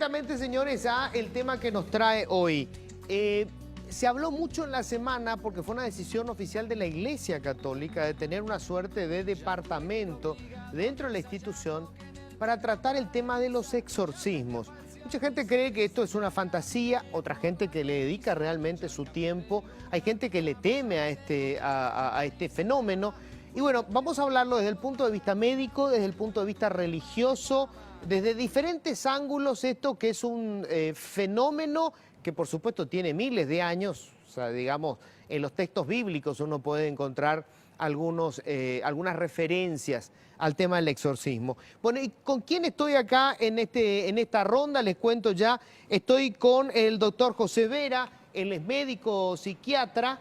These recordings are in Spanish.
directamente, señores, a el tema que nos trae hoy. Se habló mucho en la semana porque fue una decisión oficial de la Iglesia Católica de tener una suerte de departamento dentro de la institución para tratar el tema de los exorcismos. Mucha gente cree que esto es una fantasía, otra gente que le dedica realmente su tiempo, hay gente que le teme a este fenómeno. Y bueno, vamos a hablarlo desde el punto de vista médico, desde el punto de vista religioso, desde diferentes ángulos, esto que es un fenómeno que por supuesto tiene miles de años. O sea, digamos, en los textos bíblicos uno puede encontrar algunas referencias al tema del exorcismo. Bueno, ¿y con quién estoy acá en esta ronda? Les cuento ya, estoy con el doctor José Vera, él es médico psiquiatra.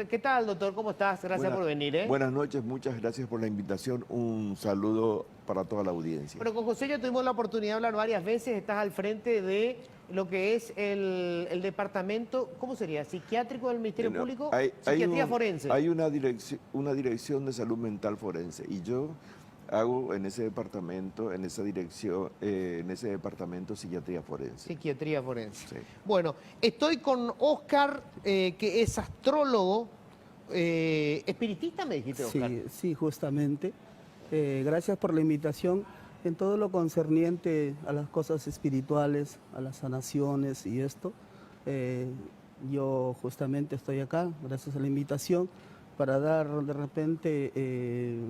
¿Qué tal, doctor? ¿Cómo estás? Gracias por venir. Buenas noches, muchas gracias por la invitación. Un saludo para toda la audiencia. Bueno, con José ya tuvimos la oportunidad de hablar varias veces. Estás al frente de lo que es el departamento, ¿cómo sería? ¿Psiquiátrico del Ministerio Público? Psiquiatría forense. Hay una dirección de salud mental forense y yo hago en ese departamento, en esa dirección, en ese departamento psiquiatría forense. Psiquiatría forense. Sí. Bueno, estoy con Oscar, que es astrólogo, espiritista, me dijiste, Oscar. Sí, justamente. Gracias por la invitación. En todo lo concerniente a las cosas espirituales, a las sanaciones y esto, yo justamente estoy acá, gracias a la invitación, para dar de repente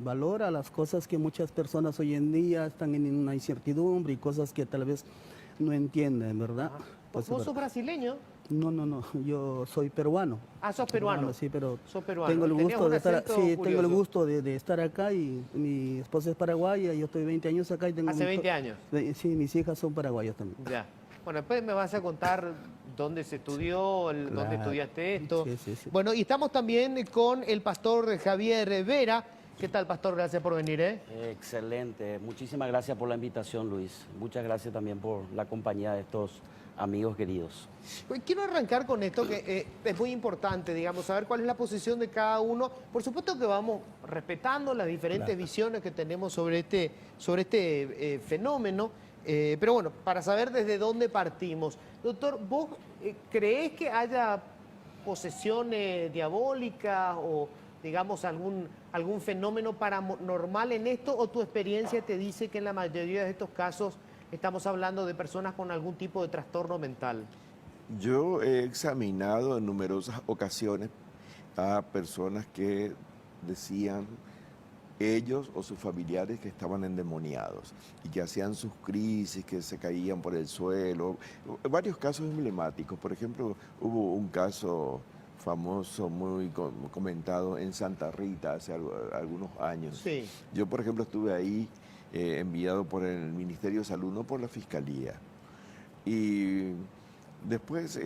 valor a las cosas que muchas personas hoy en día están en una incertidumbre y cosas que tal vez no entienden, ¿verdad? Pues, ¿vos sos brasileño? No, yo soy peruano. Ah, sos peruano. Sí, pero sos peruano. tengo el gusto de estar, tengo el gusto de estar acá y mi esposa es paraguaya, yo estoy 20 años acá y tengo... ¿Hace 20 años? Sí, mis hijas son paraguayas también. Ya. Bueno, después me vas a contar dónde se estudió, dónde estudiaste esto. Sí. Bueno, y estamos también con el pastor Javier Vera. ¿Qué tal, pastor? Gracias por venir, Excelente. Muchísimas gracias por la invitación, Luis. Muchas gracias también por la compañía de estos amigos queridos. Quiero arrancar con esto que es muy importante, digamos, saber cuál es la posición de cada uno. Por supuesto que vamos respetando las diferentes visiones que tenemos sobre este fenómeno, pero bueno, para saber desde dónde partimos. Doctor, ¿vos creés que haya posesiones diabólicas o, digamos, algún fenómeno paranormal en esto, o tu experiencia te dice que en la mayoría de estos casos estamos hablando de personas con algún tipo de trastorno mental? Yo he examinado en numerosas ocasiones a personas que decían ellos o sus familiares que estaban endemoniados y que hacían sus crisis, que se caían por el suelo. Varios casos emblemáticos. Por ejemplo, hubo un caso famoso, muy comentado en Santa Rita hace algunos años. Sí. Yo, por ejemplo, estuve ahí enviado por el Ministerio de Salud, no por la Fiscalía. Y después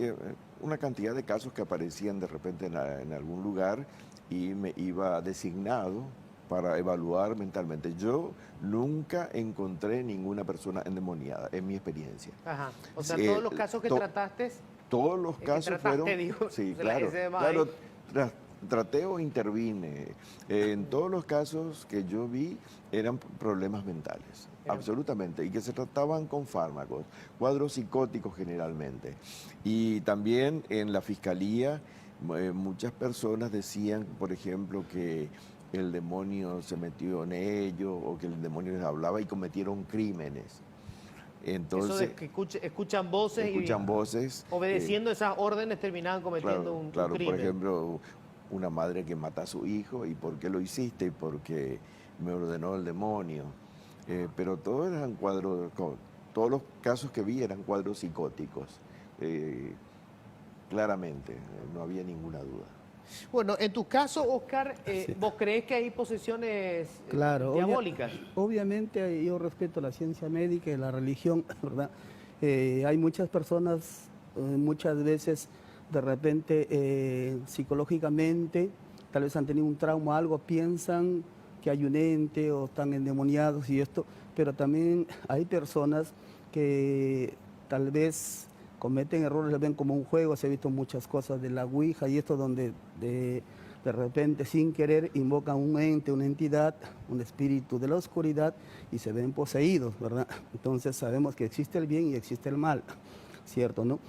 una cantidad de casos que aparecían de repente en algún lugar y me iba designado para evaluar mentalmente. Yo nunca encontré ninguna persona endemoniada, en mi experiencia. Ajá. O sea, todos los casos que trataste... Todos los casos fueron... Digo, sí, claro, traté o intervine. En todos los casos que yo vi eran problemas mentales, absolutamente, y que se trataban con fármacos, cuadros psicóticos generalmente. Y también en la Fiscalía muchas personas decían, por ejemplo, que el demonio se metió en ellos o que el demonio les hablaba y cometieron crímenes. Entonces, eso de que escuchan voces y obedeciendo esas órdenes terminaban cometiendo un crimen. Por ejemplo, una madre que mata a su hijo, ¿y por qué lo hiciste? Y porque me ordenó el demonio. Pero todos eran cuadros, todos los casos que vi eran cuadros psicóticos. Claramente, no había ninguna duda. Bueno, en tu caso, Oscar, ¿vos creés que hay posesiones diabólicas? Obviamente yo respeto la ciencia médica y la religión, ¿verdad? Hay muchas personas, muchas veces, de repente, psicológicamente, tal vez han tenido un trauma o algo, piensan que hay un ente o están endemoniados y esto, pero también hay personas que tal vez cometen errores, les ven como un juego. Se ha visto muchas cosas de la Ouija y esto donde de repente sin querer invocan un ente, una entidad, un espíritu de la oscuridad y se ven poseídos, ¿verdad? Entonces sabemos que existe el bien y existe el mal, ¿cierto, no?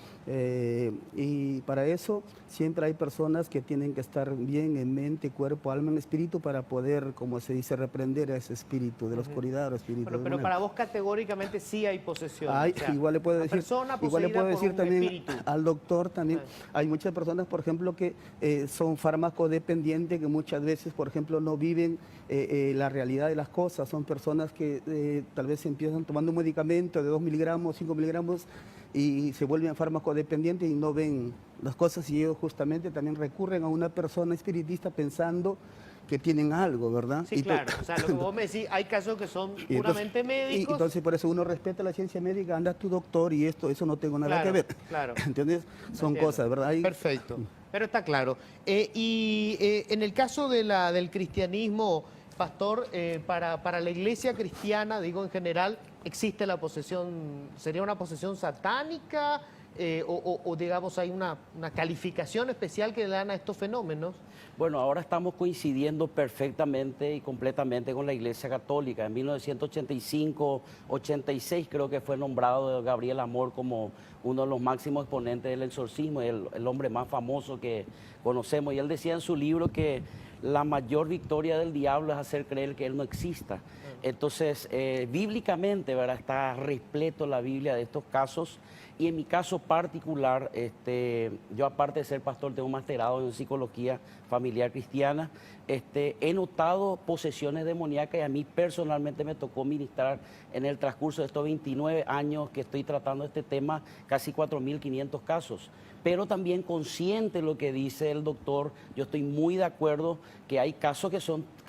Y para eso siempre hay personas que tienen que estar bien en mente, cuerpo, alma, en espíritu para poder, como se dice, reprender a ese espíritu de la oscuridad o espíritu del Pero mal. para vos categóricamente sí hay posesión. Hay, o sea, igual le puedo una decir, persona igual le poseída puedo por decir un también espíritu. al doctor también. Hay muchas personas, por ejemplo, que son farmacodependientes, que muchas veces, por ejemplo, no viven la realidad de las cosas. Son personas que tal vez empiezan tomando un medicamento de 2 miligramos, 5 miligramos y se vuelven farmacodependientes y no ven las cosas, y ellos justamente también recurren a una persona espiritista pensando que tienen algo, ¿verdad? Sí, claro. O sea, lo que vos me decís, hay casos que son Y puramente entonces, médicos. y entonces por eso uno respeta la ciencia médica, anda tu doctor y eso no tengo nada que ver. Claro. ¿Entiendes? Son Entiendo. cosas, ¿verdad? Perfecto. Pero está claro. En el caso del cristianismo, pastor, para la iglesia cristiana, digo en general, ¿existe la posesión? ¿Sería una posesión satánica? O digamos, hay una calificación especial que le dan a estos fenómenos. Bueno, ahora estamos coincidiendo perfectamente y completamente con la Iglesia Católica. En 1985-86 creo que fue nombrado Gabriel Amor como uno de los máximos exponentes del exorcismo, el hombre más famoso que conocemos. Y él decía en su libro que la mayor victoria del diablo es hacer creer que él no exista. Entonces, bíblicamente, ¿verdad?, está repleto la Biblia de estos casos. Y en mi caso particular, yo aparte de ser pastor, tengo un masterado en psicología familiar cristiana. He notado posesiones demoníacas y a mí personalmente me tocó ministrar en el transcurso de estos 29 años que estoy tratando este tema, casi 4.500 casos. Pero también consciente de lo que dice el doctor, yo estoy muy de acuerdo que hay casos que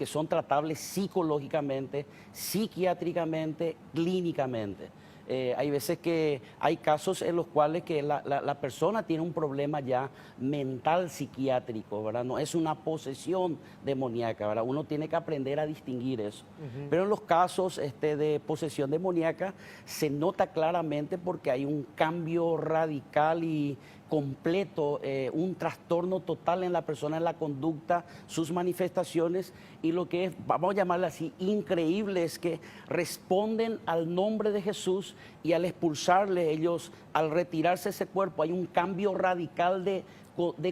son tratables psicológicamente, psiquiátricamente, clínicamente. Hay veces que hay casos en los cuales que la persona tiene un problema ya mental psiquiátrico, ¿verdad? No es una posesión demoníaca, ¿verdad? Uno tiene que aprender a distinguir eso. Pero en los casos de posesión demoníaca se nota claramente porque hay un cambio radical y completo, un trastorno total en la persona, en la conducta, sus manifestaciones, y lo que es, vamos a llamarle así, increíble es que responden al nombre de Jesús y al expulsarle ellos, al retirarse ese cuerpo, hay un cambio radical de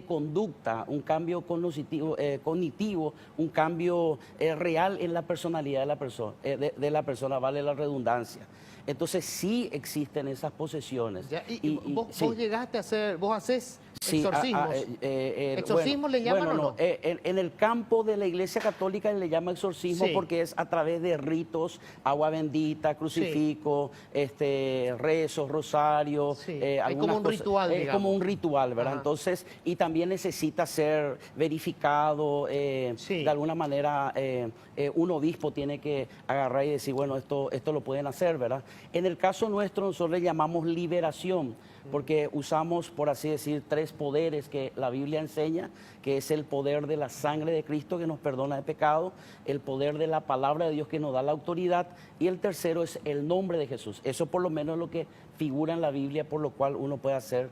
conducta, un cambio cognitivo, un cambio real en la personalidad de la persona, vale la redundancia. Entonces sí existen esas posesiones. Ya, vos llegaste a hacer, vos hacés Sí, exorcismos. ¿Exorcismos le llaman o no? En el campo de la Iglesia Católica le llama exorcismo porque es a través de ritos, agua bendita, crucifijo, rezos, rosario. Hay como un ritual, digamos. Como un ritual, ¿verdad? Ajá. Entonces, y también necesita ser verificado, de alguna manera un obispo tiene que agarrar y decir, bueno, esto lo pueden hacer, ¿verdad? En el caso nuestro nosotros le llamamos liberación, porque usamos, por así decir, 3 poderes que la Biblia enseña, que es el poder de la sangre de Cristo que nos perdona de pecado, el poder de la palabra de Dios que nos da la autoridad, y el tercero es el nombre de Jesús. Eso por lo menos es lo que figura en la Biblia, por lo cual uno puede hacer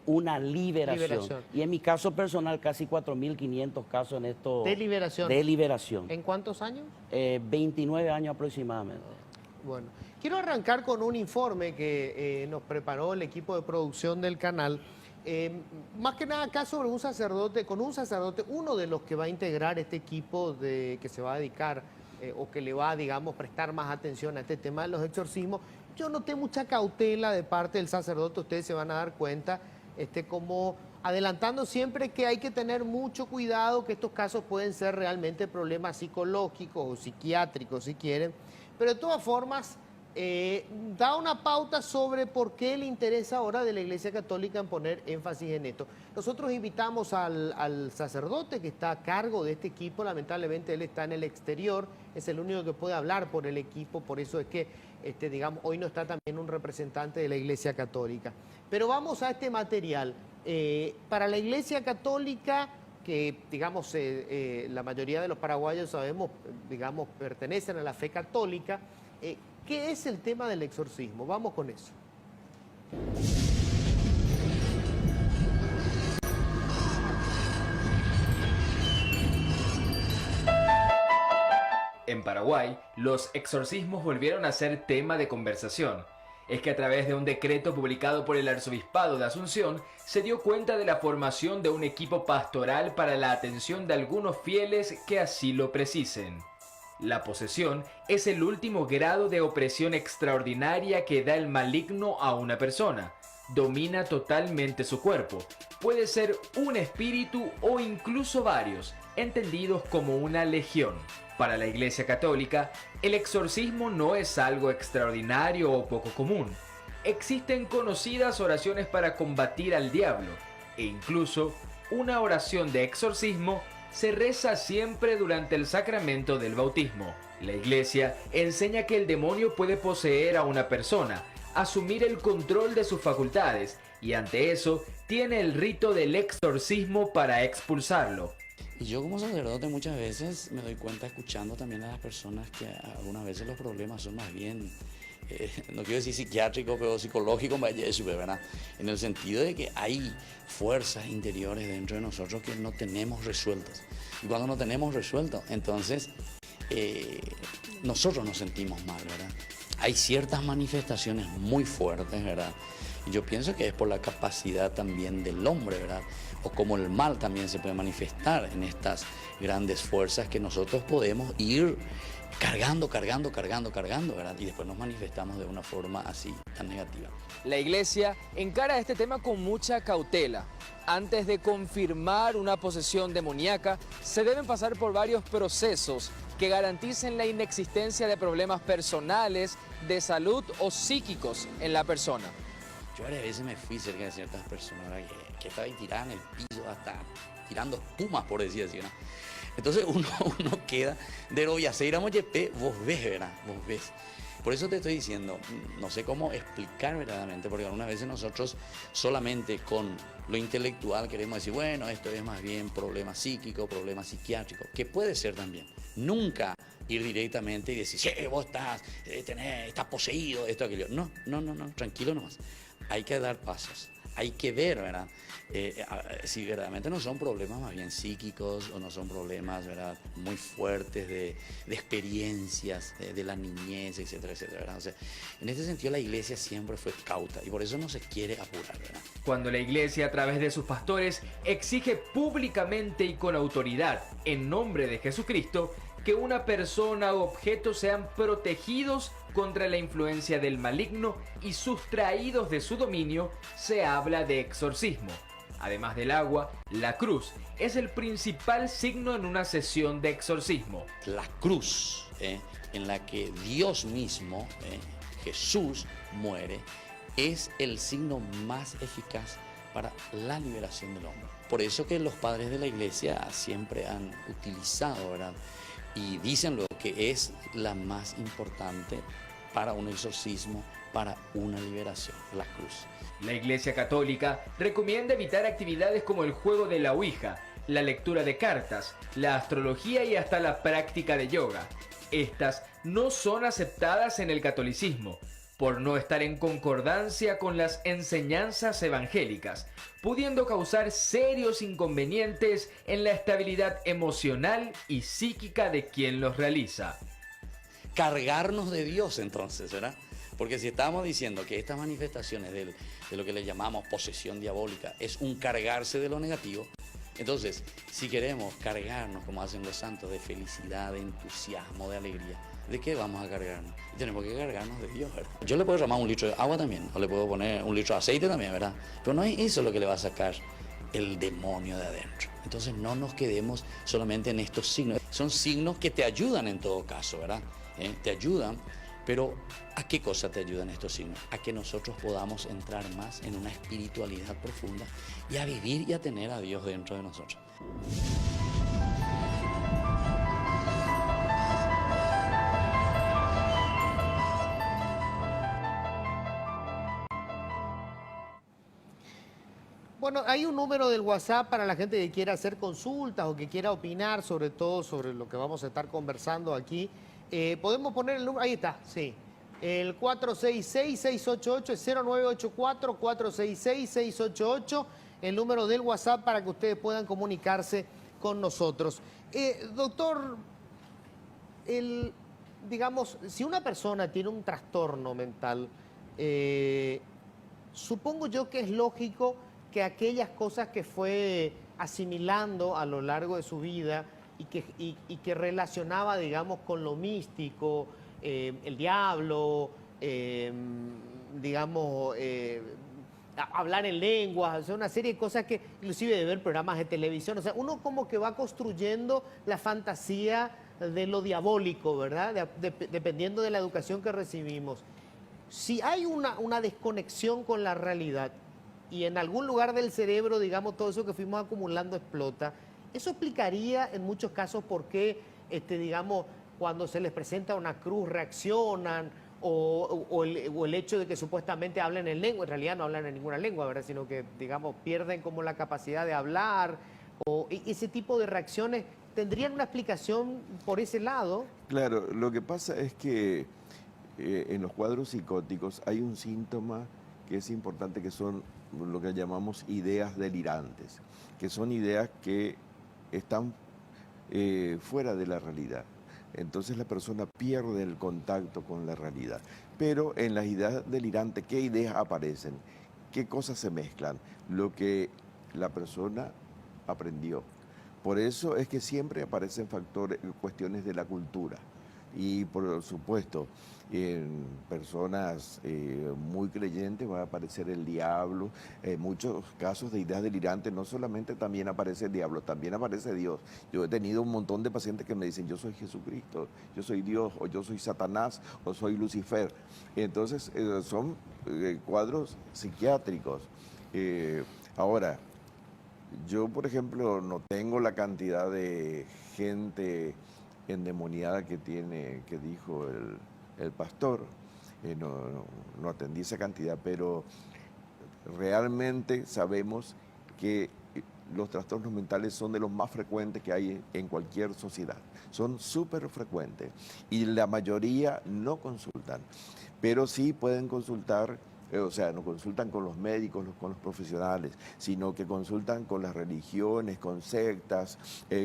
una liberación. Y en mi caso personal, casi 4.500 casos en esto. ¿De liberación? De liberación. ¿En cuántos años? 29 años aproximadamente. Bueno, quiero arrancar con un informe que nos preparó el equipo de producción del canal. Más que nada acá sobre un sacerdote, uno de los que va a integrar este equipo que se va a dedicar o que le va, digamos, prestar más atención a este tema de los exorcismos. Yo noté mucha cautela de parte del sacerdote, ustedes se van a dar cuenta, como adelantando siempre que hay que tener mucho cuidado, que estos casos pueden ser realmente problemas psicológicos o psiquiátricos, si quieren. Pero de todas formas, da una pauta sobre por qué le interesa ahora de la Iglesia Católica en poner énfasis en esto. Nosotros invitamos al sacerdote que está a cargo de este equipo, lamentablemente él está en el exterior, es el único que puede hablar por el equipo, por eso es que, digamos, hoy no está también un representante de la Iglesia Católica. Pero vamos a este material. Para la Iglesia Católica, que digamos la mayoría de los paraguayos sabemos, digamos, pertenecen a la fe católica, ¿qué es el tema del exorcismo? Vamos con eso. Paraguay, los exorcismos volvieron a ser tema de conversación. Es que a través de un decreto publicado por el Arzobispado de Asunción, se dio cuenta de la formación de un equipo pastoral para la atención de algunos fieles que así lo precisen. La posesión es el último grado de opresión extraordinaria que da el maligno a una persona. Domina totalmente su cuerpo. Puede ser un espíritu o incluso varios, entendidos como una legión. Para la Iglesia Católica, el exorcismo no es algo extraordinario o poco común. Existen conocidas oraciones para combatir al diablo, e incluso una oración de exorcismo se reza siempre durante el sacramento del bautismo. La Iglesia enseña que el demonio puede poseer a una persona, asumir el control de sus facultades, y ante eso tiene el rito del exorcismo para expulsarlo. Y yo como sacerdote muchas veces me doy cuenta escuchando también a las personas que algunas veces los problemas son más bien, no quiero decir psiquiátricos, pero psicológicos, ¿verdad? En el sentido de que hay fuerzas interiores dentro de nosotros que no tenemos resueltas. Y cuando no tenemos resuelto, entonces nosotros nos sentimos mal, ¿verdad? Hay ciertas manifestaciones muy fuertes, ¿verdad? Y yo pienso que es por la capacidad también del hombre, ¿verdad? O como el mal también se puede manifestar en estas grandes fuerzas que nosotros podemos ir cargando, ¿verdad? Y después nos manifestamos de una forma así, tan negativa. La Iglesia encara este tema con mucha cautela. Antes de confirmar una posesión demoníaca, se deben pasar por varios procesos que garanticen la inexistencia de problemas personales, de salud o psíquicos en la persona. Yo varias veces me fui cerca de ciertas personas que estaban tiradas en el piso, hasta tirando espumas, por decir así, ¿no? Entonces uno queda de lo y hacer a Moyepe, vos ves, ¿verdad? Vos ves. Por eso te estoy diciendo, no sé cómo explicar verdaderamente, porque algunas veces nosotros solamente con lo intelectual queremos decir, bueno, esto es más bien problema psíquico, problema psiquiátrico, que puede ser también. Nunca ir directamente y decir, vos estás poseído, esto, aquello. No, tranquilo nomás. Hay que dar pasos. Hay que ver, ¿verdad? Si verdaderamente no son problemas más bien psíquicos o no son problemas, ¿verdad?, muy fuertes de experiencias de la niñez, etcétera, etcétera, ¿verdad? O sea, en este sentido la Iglesia siempre fue cauta y por eso no se quiere apurar, ¿verdad? Cuando la Iglesia, a través de sus pastores, exige públicamente y con autoridad, en nombre de Jesucristo, que una persona o objeto sean protegidos contra la influencia del maligno y sustraídos de su dominio, se habla de exorcismo. Además del agua, la cruz es el principal signo en una sesión de exorcismo. La cruz, en la que Dios mismo, Jesús, muere, es el signo más eficaz para la liberación del hombre. Por eso que los padres de la Iglesia siempre han utilizado, ¿verdad?, y dicen lo que es la más importante para un exorcismo, para una liberación, la cruz. La Iglesia Católica recomienda evitar actividades como el juego de la Ouija, la lectura de cartas, la astrología y hasta la práctica de yoga. Estas no son aceptadas en el catolicismo, por no estar en concordancia con las enseñanzas evangélicas, pudiendo causar serios inconvenientes en la estabilidad emocional y psíquica de quien los realiza. Cargarnos de Dios entonces, ¿verdad? Porque si estamos diciendo que estas manifestaciones de lo que le llamamos posesión diabólica es un cargarse de lo negativo, entonces si queremos cargarnos como hacen los santos de felicidad, de entusiasmo, de alegría, ¿de qué vamos a cargarnos? Tenemos que cargarnos de Dios, ¿verdad? Yo le puedo derramar un litro de agua también, o le puedo poner un litro de aceite también, ¿verdad? Pero no es eso lo que le va a sacar el demonio de adentro. Entonces no nos quedemos solamente en estos signos. Son signos que te ayudan en todo caso, ¿verdad? Te ayudan, pero ¿a qué cosa te ayudan estos signos? A que nosotros podamos entrar más en una espiritualidad profunda y a vivir y a tener a Dios dentro de nosotros. Bueno, hay un número del WhatsApp para la gente que quiera hacer consultas o que quiera opinar sobre todo sobre lo que vamos a estar conversando aquí. Podemos poner el número, ahí está, sí. El 466-688 es 0984-466-688, el número del WhatsApp para que ustedes puedan comunicarse con nosotros. Doctor, digamos, si una persona tiene un trastorno mental, supongo yo que es lógico que aquellas cosas que fue asimilando a lo largo de su vida y que relacionaba, digamos, con lo místico, el diablo, digamos, hablar en lenguas, o sea, una serie de cosas que, inclusive de ver programas de televisión, o sea, uno como que va construyendo la fantasía de lo diabólico, ¿verdad? Dependiendo de la educación que recibimos. Si hay una desconexión con la realidad y en algún lugar del cerebro, digamos, todo eso que fuimos acumulando explota, eso explicaría en muchos casos por qué, digamos, cuando se les presenta una cruz reaccionan, o el hecho de que supuestamente hablan en lengua, en realidad no hablan en ninguna lengua, ¿verdad? Sino que, digamos, pierden como la capacidad de hablar, o ese tipo de reacciones, ¿tendrían una explicación por ese lado? Claro, lo que pasa es que en los cuadros psicóticos hay un síntoma que es importante, que son lo que llamamos ideas delirantes, que son ideas que están fuera de la realidad. Entonces la persona pierde el contacto con la realidad. Pero en las ideas delirantes, ¿qué ideas aparecen? ¿Qué cosas se mezclan? Lo que la persona aprendió. Por eso es que siempre aparecen factores, cuestiones de la cultura. Y por supuesto, en personas muy creyentes va a aparecer el diablo. En muchos casos de ideas delirantes no solamente también aparece el diablo, también aparece Dios. Yo he tenido un montón de pacientes que me dicen, yo soy Jesucristo, yo soy Dios, o yo soy Satanás, o soy Lucifer. Entonces son cuadros psiquiátricos. Ahora, yo por ejemplo no tengo la cantidad de gente endemoniada que dijo el pastor, no atendí esa cantidad, pero realmente sabemos que los trastornos mentales son de los más frecuentes que hay en cualquier sociedad, son súper frecuentes y la mayoría no consultan, pero sí pueden consultar. O sea, no consultan con los médicos, con los profesionales, sino que consultan con las religiones, con sectas,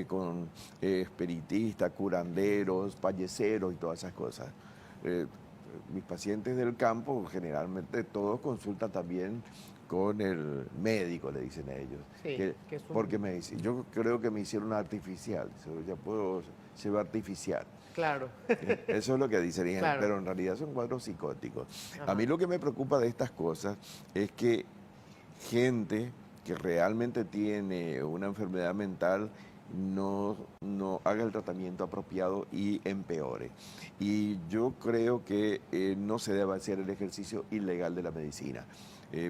con espiritistas, curanderos, payeceros y todas esas cosas. Mis pacientes del campo, generalmente todos consultan también con el médico, le dicen a ellos. Sí, porque me dicen, yo creo que me hicieron una artificial, ya puedo ser artificial. Claro. Eso es lo que dicen, Claro. pero en realidad son cuadros psicóticos. Ajá. A mí lo que me preocupa de estas cosas es que gente que realmente tiene una enfermedad mental no haga el tratamiento apropiado y empeore. Y yo creo que no se debe hacer el ejercicio ilegal de la medicina.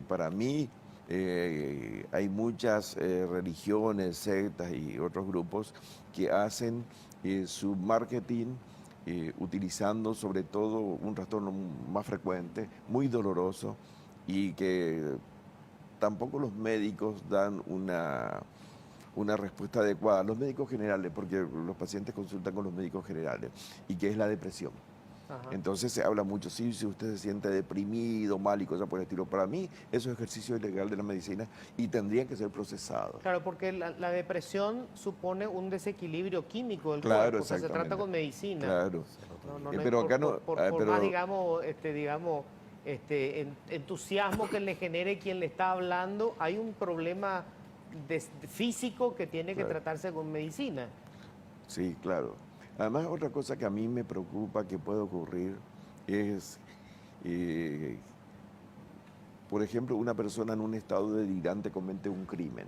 Para mí hay muchas religiones, sectas y otros grupos que hacen su marketing utilizando sobre todo un trastorno más frecuente, muy doloroso, y que tampoco los médicos dan una respuesta adecuada. Los médicos generales, porque los pacientes consultan con los médicos generales, y que es la depresión. Ajá. Entonces se habla mucho, sí, si usted se siente deprimido, mal y cosas por el estilo. Para mí eso es ejercicio ilegal de la medicina y tendrían que ser procesados. Claro, porque la depresión supone un desequilibrio químico del Claro, cuerpo, o sea, se trata exactamente. con medicina. Claro. No hay Pero acá no... por pero- más, digamos, entusiasmo que le genere quien le está hablando, hay un problema físico que tiene que Claro. tratarse con medicina. Sí, claro. Además, otra cosa que a mí me preocupa que puede ocurrir es, por ejemplo, una persona en un estado delirante comete un crimen.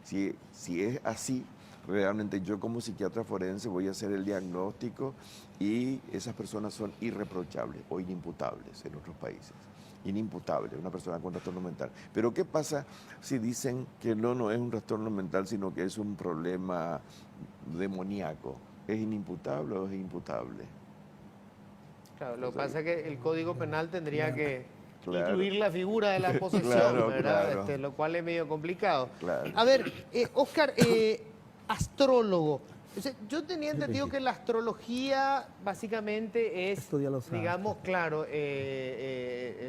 Si es así, realmente yo como psiquiatra forense voy a hacer el diagnóstico y esas personas son irreprochables o inimputables en otros países. Inimputable, una persona con trastorno mental. Pero ¿qué pasa si dicen que no es un trastorno mental, sino que es un problema demoníaco? ¿Es inimputable o es imputable? Claro, lo que pasa es que el Código Penal tendría que Claro. incluir la figura de la posesión, Claro, ¿verdad? claro. Lo cual es medio complicado. Claro. A ver, Óscar, astrólogo. O sea, yo tenía entendido que la astrología básicamente es, Estudia los digamos, claro,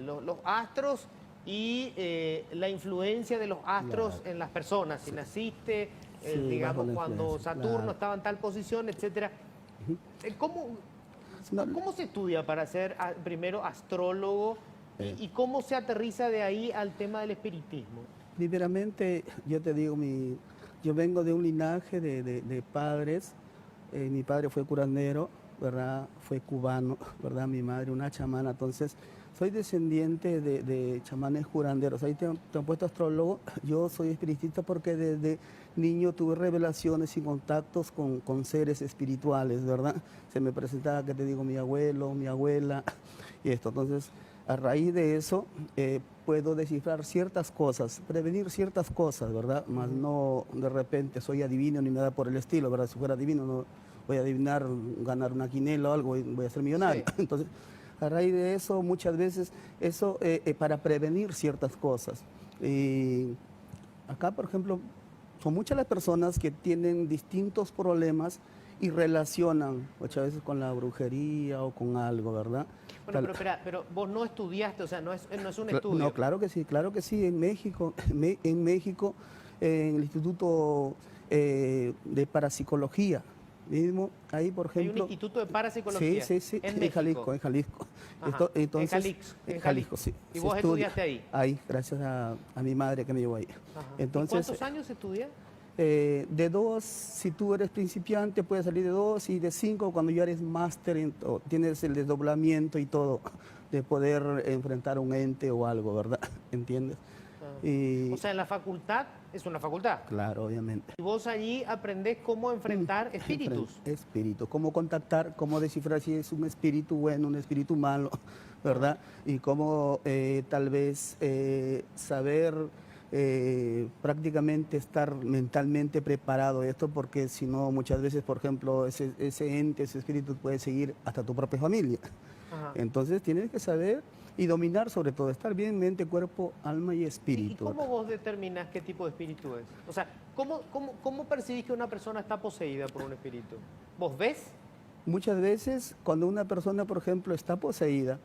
los astros y la influencia de los astros en las personas. Si naciste, Sí, digamos, bajo la cuando influencia, Saturno claro. estaba en tal posición, etcétera. ¿Cómo, No, cómo se estudia para ser primero astrólogo y cómo se aterriza de ahí al tema del espiritismo? primeramente, yo te digo, yo vengo de un linaje de padres. Mi padre fue curandero, ¿verdad? Fue cubano, ¿verdad? Mi madre una chamana. Entonces, soy descendiente de chamanes curanderos. Ahí te han puesto astrólogo. Yo soy espiritista porque desde niño tuve revelaciones y contactos con seres espirituales, ¿verdad? Se me presentaba, que te digo, mi abuelo, mi abuela y esto. Entonces, a raíz de eso, puedo descifrar ciertas cosas, prevenir ciertas cosas, ¿verdad? Más no de repente soy adivino ni nada por el estilo, ¿verdad? Si fuera adivino no voy a adivinar, ganar una quinela o algo y voy a ser millonario. Sí. Entonces, a raíz de eso, muchas veces, eso para prevenir ciertas cosas. Y acá, por ejemplo, son muchas las personas que tienen distintos problemas y relacionan muchas veces con la brujería o con algo, ¿verdad? Bueno, pero espera, pero vos no estudiaste, o sea, no es un estudio. No, claro que sí, en México, en el Instituto de Parapsicología, mismo, ahí por Hay un ejemplo... instituto de parapsicología. Sí, en en México. Jalisco, en Jalisco. Ajá, Entonces, en Jalisco. sí. ¿Y se vos estudia estudiaste ahí? Ahí, gracias a mi madre que me llevó ahí. Ajá. Entonces, ¿Y cuántos años estudias? de 2, si tú eres principiante, puedes salir de 2, y de 5 cuando ya eres máster, tienes el desdoblamiento y todo, de poder enfrentar un ente o algo, ¿verdad? ¿Entiendes? Y, O sea, en la facultad es una facultad. claro, obviamente. Y vos allí aprendés cómo enfrentar espíritus. Espíritu, cómo contactar, cómo descifrar si es un espíritu bueno, un espíritu malo, ¿verdad? Y cómo tal vez saber prácticamente estar mentalmente preparado a esto, porque si no, muchas veces, por ejemplo, ese ente, ese espíritu puede seguir hasta tu propia familia. Ajá. Entonces tienes que saber y dominar, sobre todo, estar bien mente, cuerpo, alma y ¿Y espíritu. cómo vos determinás qué tipo de espíritu es? O sea, ¿cómo percibís que una persona está poseída por un espíritu? ¿Vos ves? Muchas veces, cuando una persona, por ejemplo, está poseída,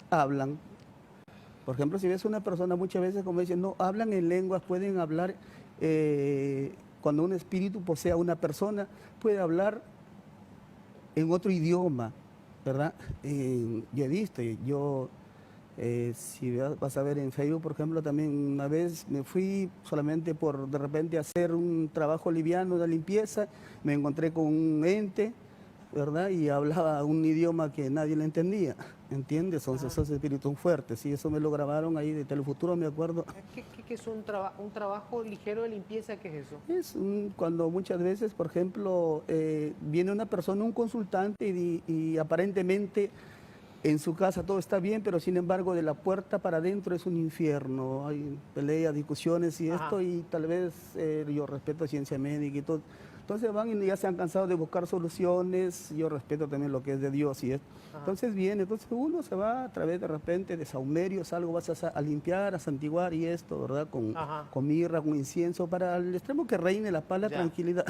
hablan. Por ejemplo, si ves una persona, muchas veces, como dicen, no hablan en lenguas, pueden hablar, cuando un espíritu posee a una persona, puede hablar en otro idioma, ¿verdad? Yo he visto, si vas a ver en Facebook, por ejemplo, también una vez me fui solamente por de repente hacer un trabajo liviano de limpieza, me encontré con un ente, ¿verdad? Y hablaba un idioma que nadie le entendía, ¿entiendes? Son esos espíritus fuertes, y eso me lo grabaron ahí de Telefuturo, me acuerdo. ¿Qué es un trabajo ligero de limpieza? ¿Qué es eso? Cuando muchas veces, por ejemplo, viene una persona, un consultante, y aparentemente en su casa todo está bien, pero sin embargo de la puerta para adentro es un infierno. Hay peleas, discusiones y esto, y tal vez yo respeto ciencia médica y todo. Entonces van y ya se han cansado de buscar soluciones. Yo respeto también lo que es de Dios y esto. Entonces viene, entonces uno se va a través de repente de saumerios, algo vas a limpiar, a santiguar y esto, ¿verdad? Con mirra, con incienso, para el extremo que reine la paz, la tranquilidad.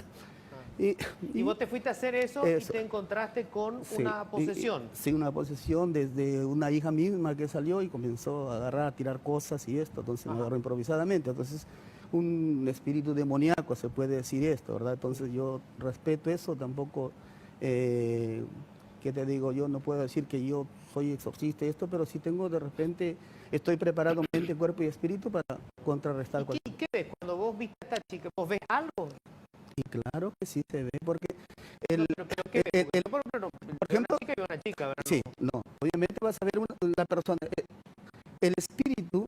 Y vos te fuiste a hacer eso y te encontraste con una posesión. Sí, una posesión desde una hija misma que salió y comenzó a agarrar, a tirar cosas y esto, entonces me agarró improvisadamente. Entonces, un espíritu demoníaco, se puede decir esto, ¿verdad? Entonces yo respeto eso, tampoco, ¿qué te digo? Yo no puedo decir que yo soy exorcista y esto, pero sí tengo de repente, estoy preparado mente, cuerpo y espíritu para contrarrestar cualquier... ¿Y qué ves cuando vos viste a esta chica? ¿Vos ves algo? Y claro que sí se ve, porque Pero ¿qué ves? Por ejemplo, una chica y una chica, ¿verdad? sí, no, obviamente vas a ver la persona, el espíritu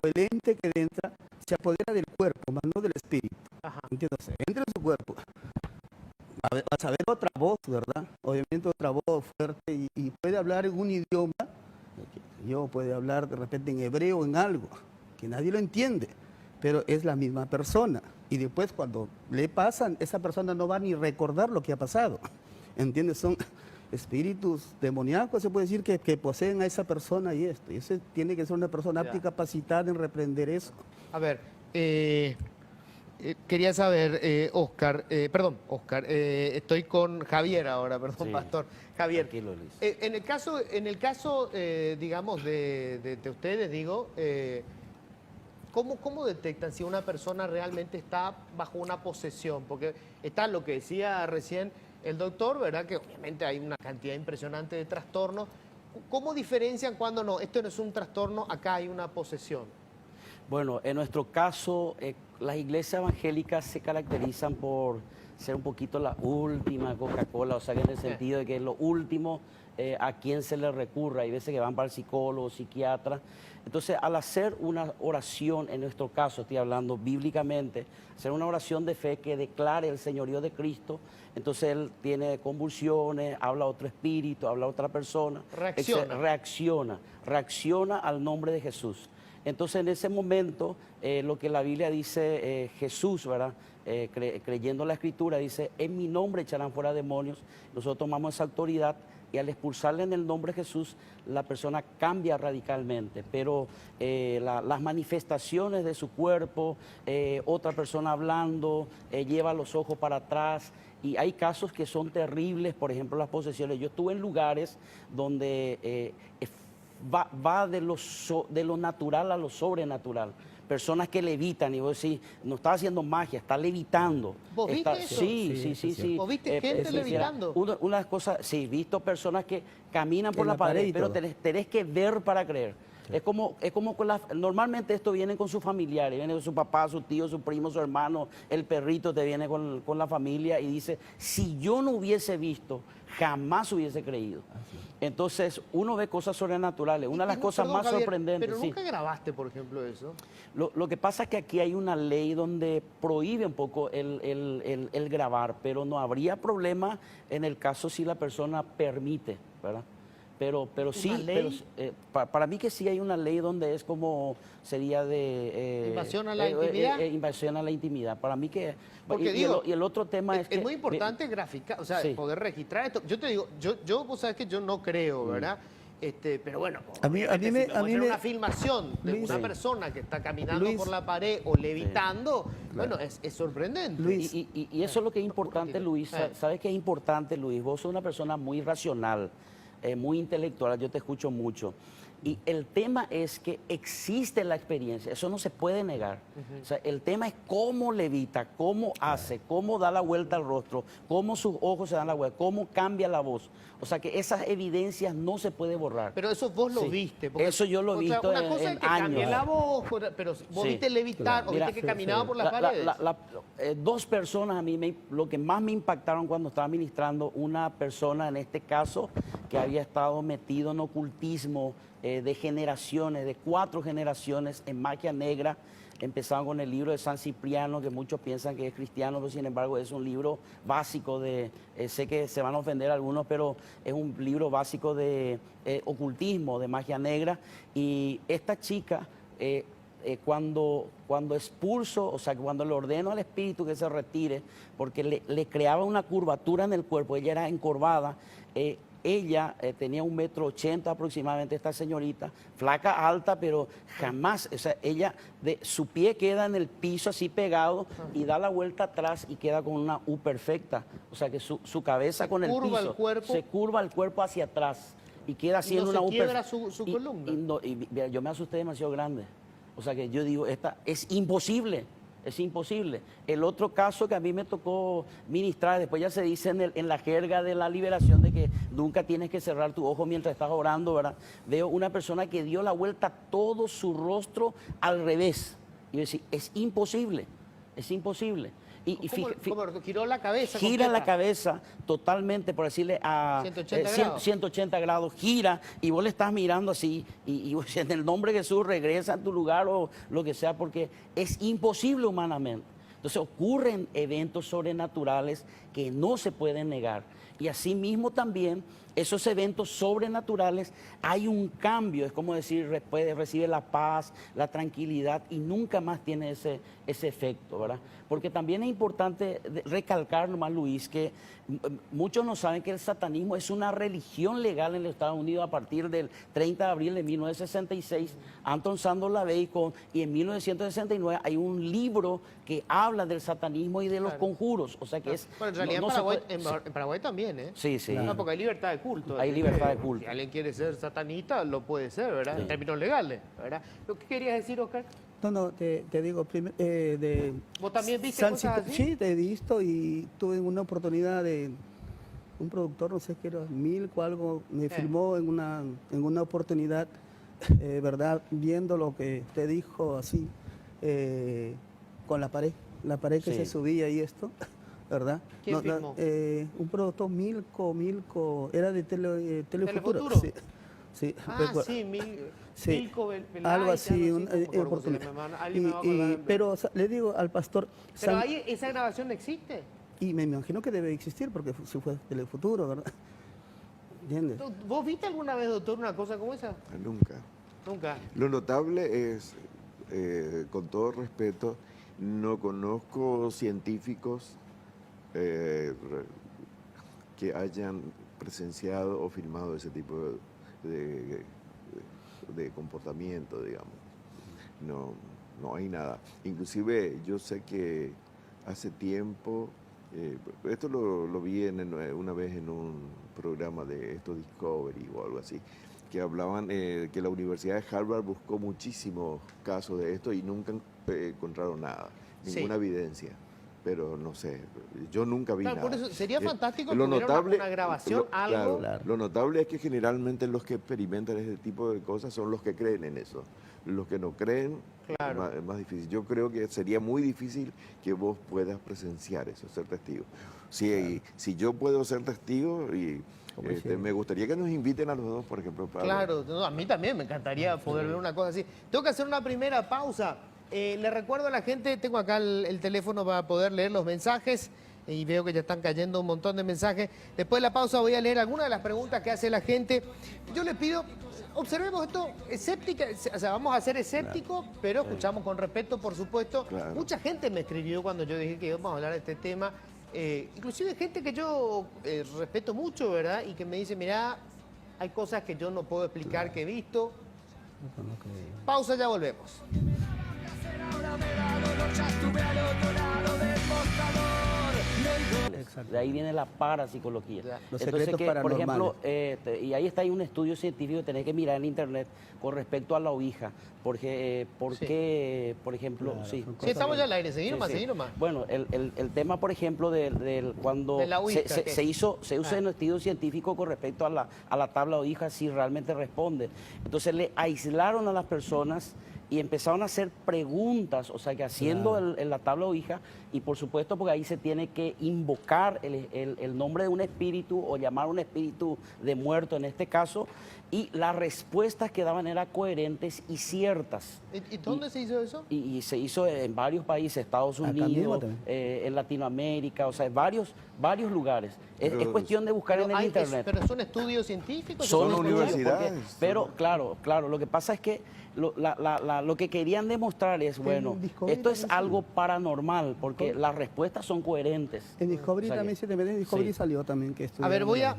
o el ente que entra se apodera del cuerpo, más no del espíritu. ¿Entiendes? Entra en su cuerpo. Vas a ver otra voz, ¿verdad? Obviamente otra voz fuerte, y puede hablar en un idioma, yo puede hablar de repente en hebreo, en algo, que nadie lo entiende, pero es la misma persona. Y después cuando le pasan, esa persona no va ni recordar lo que ha pasado. ¿Entiendes? Son espíritus demoníacos, se puede decir, que poseen a esa persona y esto. Y eso tiene que ser una persona apta y capacitada en reprender eso. A ver, quería saber, Oscar, estoy con Javier ahora, perdón, Sí. Pastor. Javier, Tranquilo, Luis. en el caso digamos, de ustedes, digo, ¿cómo detectan si una persona realmente está bajo una posesión? Porque está lo que decía recién el doctor, ¿verdad? Que obviamente hay una cantidad impresionante de trastornos. ¿Cómo diferencian cuando no? Esto no es un trastorno, acá hay una posesión. Bueno, en nuestro caso, las iglesias evangélicas se caracterizan por ser un poquito la última Coca-Cola, o sea, que en el sentido de que es lo último a quien se le recurra. Hay veces que van para el psicólogo, psiquiatra. Entonces, al hacer una oración, en nuestro caso, estoy hablando bíblicamente, hacer una oración de fe que declare el señorío de Cristo, entonces él tiene convulsiones, habla a otro espíritu, habla a otra persona. Reacciona al nombre de Jesús. Entonces, en ese momento, lo que la Biblia dice, Jesús, ¿verdad? Creyendo la Escritura, dice, en mi nombre echarán fuera demonios. Nosotros tomamos esa autoridad y al expulsarle en el nombre de Jesús, la persona cambia radicalmente. Pero las manifestaciones de su cuerpo, otra persona hablando, lleva los ojos para atrás. Y hay casos que son terribles, por ejemplo, las posesiones. Yo estuve en lugares donde va de lo natural a lo sobrenatural. Personas que levitan, y vos decís, no está haciendo magia, está levitando. ¿Vos viste eso? Sí. ¿Vos viste gente levitando? Una de las cosas, sí, he visto personas que caminan por la pared, pero tenés que ver para creer. Sí. Es como normalmente esto viene con sus familiares, viene con su papá, su tío, su primo, su hermano, el perrito te viene con la familia y dice, si yo no hubiese visto, jamás hubiese creído. Entonces, uno ve cosas sobrenaturales. Una de las cosas más sorprendentes. Pero nunca grabaste, por ejemplo, eso. Lo que pasa es que aquí hay una ley donde prohíbe un poco el grabar, pero no habría problema en el caso si la persona permite, ¿verdad? Pero sí, para mí que sí hay una ley donde es como sería de... ¿Invasión a la intimidad? Invasión a la intimidad. Para mí que... Porque y el otro tema es que... Es muy importante graficar, o sea, poder registrar esto. Yo te digo, vos sabés que yo no creo, ¿verdad? Pero bueno, a mí me una filmación de Luis, una persona que está caminando por la pared o levitando, bueno, es sorprendente. Luis, y eso es lo que es importante, Luis. ¿Sabes qué es importante, Luis? Vos sos una persona muy racional, muy intelectual, yo te escucho mucho. Y el tema es que existe la experiencia, eso no se puede negar. O sea, el tema es cómo levita, cómo hace, cómo da la vuelta al rostro, cómo sus ojos se dan la vuelta, cómo cambia la voz. O sea, que esas evidencias no se puede borrar. Pero eso vos lo viste. Porque, eso yo lo he visto una cosa es que cambie la voz, pero vos viste levitar o viste que caminaba por las paredes. Dos personas a mí, lo que más me impactaron cuando estaba ministrando, una persona en este caso que había estado metido en ocultismo, de generaciones, de 4 generaciones en magia negra. Empezaron con el libro de San Cipriano, que muchos piensan que es cristiano, pero sin embargo es un libro básico de, sé que se van a ofender algunos, pero es un libro básico de ocultismo, de magia negra. Y esta chica, cuando expulso, o sea, cuando le ordeno al espíritu que se retire, porque le creaba una curvatura en el cuerpo, ella era encorvada, ella tenía 1,80 m aproximadamente, esta señorita, flaca, alta, pero jamás, o sea, ella, su pie queda en el piso así pegado y da la vuelta atrás y queda con una U perfecta. O sea, que su cabeza con el piso se curva el cuerpo hacia atrás y queda haciendo una U perfecta. ¿Y no se quiebra su columna? Mira, yo me asusté demasiado grande. O sea, que yo digo, esta es imposible. Es imposible. El otro caso que a mí me tocó ministrar, después ya se dice en la jerga de la liberación de que nunca tienes que cerrar tu ojo mientras estás orando, ¿verdad? Veo una persona que dio la vuelta todo su rostro al revés. Y yo decía, es imposible, es imposible. ¿Cómo giró la cabeza? Gira la cabeza totalmente, por decirle, a 180 grados, gira, y vos le estás mirando así, y en el nombre de Jesús regresa a tu lugar o lo que sea, porque es imposible humanamente. Entonces ocurren eventos sobrenaturales que no se pueden negar. Y asimismo también esos eventos sobrenaturales hay un cambio, es como decir, recibe la paz, la tranquilidad y nunca más tiene ese efecto, ¿verdad? Porque también es importante recalcar nomás, Luis, que muchos no saben que el satanismo es una religión legal en los Estados Unidos a partir del 30 de abril de 1966, Anton Sandor Lavey, y en 1969 hay un libro que habla del satanismo y de los conjuros, o sea que es... Bueno, en realidad en Paraguay también, ¿eh? Sí. No, porque hay libertad de culto. Hay libertad de culto. Si alguien quiere ser satanista, lo puede ser, ¿verdad? Sí. En términos legales, ¿verdad? ¿Lo que querías decir, Oscar? No, te digo, ¿Vos también viste cosas así? Sí, te he visto y tuve una oportunidad de un productor, no sé qué era, Milko algo, me filmó en una oportunidad, ¿verdad? Viendo lo que te dijo así, con la pared que Sí. se subía y esto, ¿verdad? ¿Quién filmó? Un productor Milko, era de Telefuturo. ¿Telefuturo? Sí, sí, Ah, recuerdo. sí, Sí, Milko Velayte, algo así, no me acuerdo cómo se le oportunidad. llama, alguien me va a acordar. Pero o sea, le digo al pastor, Pero ahí esa grabación existe. y me imagino que debe existir porque si fue Telefuturo, ¿verdad? ¿Entiendes? ¿Vos viste alguna vez, doctor, una cosa como esa? Nunca. Nunca. Lo notable es, con todo respeto, no conozco científicos que hayan presenciado o filmado ese tipo de comportamiento, digamos. No hay nada. Inclusive yo sé que hace tiempo, esto lo vi una vez en un programa de esto Discovery o algo así, que hablaban que la Universidad de Harvard buscó muchísimos casos de esto y nunca encontraron nada, ninguna evidencia. Pero no sé, yo nunca vi Claro, nada. por eso sería fantástico que lo hubiera notable, una grabación, algo. Claro. Lo notable es que generalmente los que experimentan ese tipo de cosas son los que creen en eso. Los que no creen, Claro. es más difícil. Yo creo que sería muy difícil que vos puedas presenciar eso, ser testigo. Si yo puedo ser testigo, y me gustaría que nos inviten a los dos, por ejemplo. Claro, no, a mí también me encantaría poder ver una cosa así. Tengo que hacer una primera pausa. Le recuerdo a la gente, tengo acá el teléfono para poder leer los mensajes y veo que ya están cayendo un montón de mensajes. Después de la pausa voy a leer algunas de las preguntas que hace la gente. Yo les pido, observemos esto, escéptica, o sea, vamos a ser escépticos, pero escuchamos con respeto, por supuesto. Claro. Mucha gente me escribió cuando yo dije que íbamos a hablar de este tema, inclusive gente que yo respeto mucho, ¿verdad? Y que me dice, mirá, hay cosas que yo no puedo explicar que he visto. Pausa, ya volvemos. Exacto. De ahí viene la parapsicología. Los Entonces, secretos que, por ejemplo, paranormales. y ahí está ahí un estudio científico que tenés que mirar en internet con respecto a la Ouija. Porque, porque por ejemplo, Claro, sí. son Sí, estamos ya al aire, Sí, seguimos más, sí. seguimos más. Bueno, el tema, por ejemplo, cuando De la Ouija, ¿qué? se usa en estudio científico con respecto a la tabla Ouija, si realmente responde. Entonces le aislaron a las personas y empezaron a hacer preguntas, o sea, que haciendo la tabla Ouija, y por supuesto porque ahí se tiene que invocar el nombre de un espíritu o llamar a un espíritu de muerto en este caso, y las respuestas que daban eran coherentes y ciertas. ¿Y dónde se hizo eso? Y se hizo en varios países, Estados Acá mismo Unidos, también. en Latinoamérica, o sea, en varios lugares. Es Pero- cuestión de buscar en el internet. Pero son estudios científicos. Son estudios universidades. porque- pero claro, lo que pasa es que lo que querían demostrar es, bueno, Discovery esto es también algo paranormal, porque las respuestas son coherentes. En Discovery O sea que- también se te mete, en Discovery sí. salió también que A estudiaron ver, voy a... la-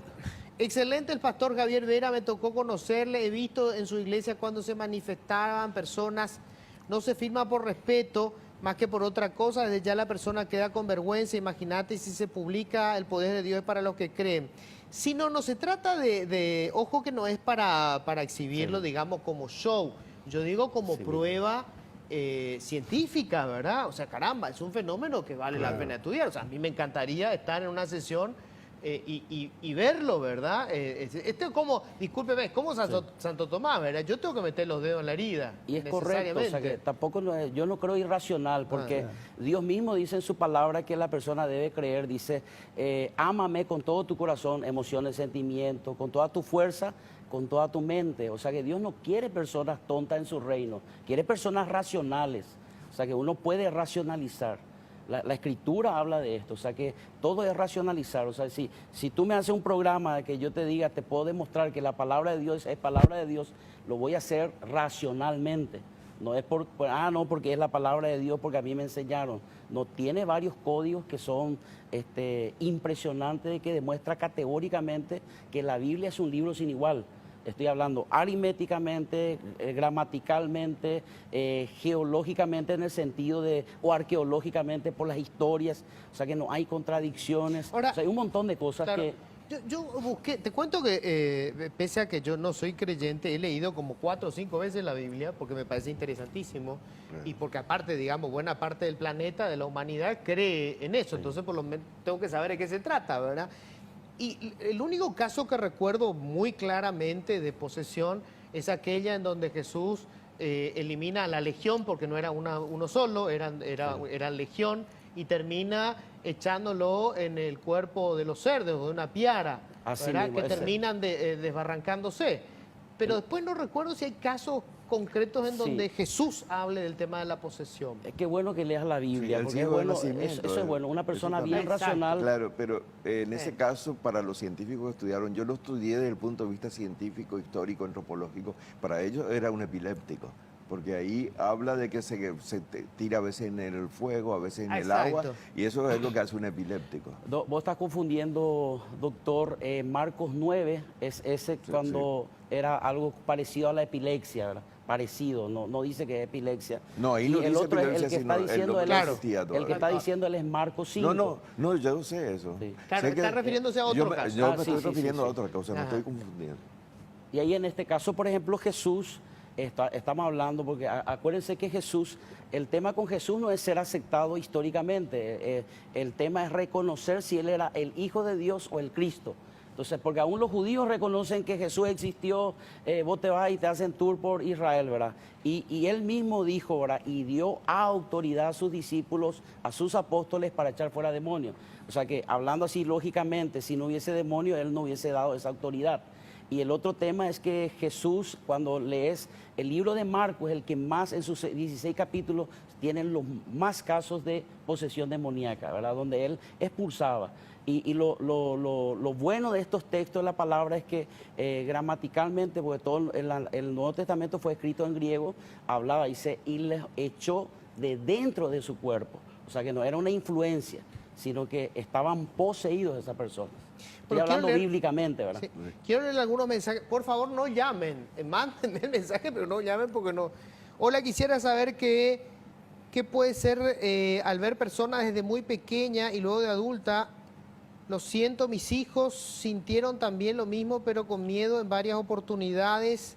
Excelente el pastor Javier Vera, me tocó conocerle, he visto en su iglesia cuando se manifestaban personas, no se firma por respeto, más que por otra cosa, desde ya la persona queda con vergüenza, imagínate si se publica el poder de Dios es para los que creen. Si no se trata ojo que no es para exhibirlo, digamos, como show, yo digo como prueba científica, ¿verdad? O sea, caramba, es un fenómeno que vale la pena estudiar, o sea, a mí me encantaría estar en una sesión y verlo, ¿verdad? Esto es como, discúlpeme, es como Santo Tomás, ¿verdad? Yo tengo que meter los dedos en la herida. Y es correcto, o sea que tampoco yo no creo irracional, porque Dios mismo dice en su palabra que la persona debe creer, dice, ámame con todo tu corazón, emociones, sentimientos, con toda tu fuerza, con toda tu mente. O sea que Dios no quiere personas tontas en su reino, quiere personas racionales, o sea que uno puede racionalizar. La escritura habla de esto, o sea que todo es racionalizar, o sea, si tú me haces un programa de que yo te diga, te puedo demostrar que la palabra de Dios es palabra de Dios, lo voy a hacer racionalmente, no es porque es la palabra de Dios, porque a mí me enseñaron, no, tiene varios códigos que son impresionantes, que demuestra categóricamente que la Biblia es un libro sin igual. Estoy hablando aritméticamente, gramaticalmente, geológicamente en el sentido o arqueológicamente por las historias, o sea que no hay contradicciones, Ahora, o sea, hay un montón de cosas claro, que... yo busqué, te cuento que pese a que yo no soy creyente, he leído como 4 o 5 veces la Biblia porque me parece interesantísimo y porque aparte, digamos, buena parte del planeta, de la humanidad, cree en eso, entonces por lo menos tengo que saber de qué se trata, ¿verdad? Y el único caso que recuerdo muy claramente de posesión es aquella en donde Jesús elimina a la legión, porque no era uno solo, eran legión, y termina echándolo en el cuerpo de los cerdos, de una piara, ¿verdad? Que terminan desbarrancándose. Pero después no recuerdo si hay casos concretos en donde Jesús hable del tema de la posesión. Es que bueno que leas la Biblia, Sí, porque es bueno, eso es bueno. Una persona bien racional. Claro, pero en ese caso, para los científicos que estudiaron, yo lo estudié desde el punto de vista científico, histórico, antropológico, para ellos era un epiléptico. Porque ahí habla de que se tira a veces en el fuego, a veces en el agua, y eso es lo que hace un epiléptico. Vos estás confundiendo, doctor, Marcos 9, es ese cuando era algo parecido a la epilepsia, ¿verdad? Parecido, no dice que es epilepsia. No, ahí y no el dice otro epilepsia, es el que está diciendo, el que está diciendo él es Marcos 5. No, yo sé eso. Sí. Claro, está refiriéndose a otro caso. Yo me estoy refiriendo a otra cosa, me estoy confundiendo. Y ahí en este caso, por ejemplo, Jesús... Estamos hablando, porque acuérdense que Jesús, el tema con Jesús no es ser aceptado históricamente, el tema es reconocer si él era el Hijo de Dios o el Cristo. Entonces, porque aún los judíos reconocen que Jesús existió, vos te vas y te hacen tour por Israel, ¿verdad? Y él mismo dijo, ¿verdad? Y dio autoridad a sus discípulos, a sus apóstoles para echar fuera demonios. O sea que, hablando así lógicamente, si no hubiese demonios, él no hubiese dado esa autoridad. Y el otro tema es que Jesús, cuando lees el libro de Marcos, es el que más en sus 16 capítulos tienen los más casos de posesión demoníaca, ¿verdad? Donde él expulsaba. Y lo bueno de estos textos de la palabra es que gramaticalmente, porque todo el Nuevo Testamento fue escrito en griego, hablaba, dice, y les echó de dentro de su cuerpo. O sea que no era una influencia, sino que estaban poseídos esas personas. Estoy hablando bíblicamente, ¿verdad? Sí. Quiero leer algunos mensajes. Por favor, no llamen. Mándenme el mensaje, pero no llamen porque no. Hola, quisiera saber qué puede ser al ver personas desde muy pequeña y luego de adulta. Lo siento, mis hijos sintieron también lo mismo, pero con miedo en varias oportunidades.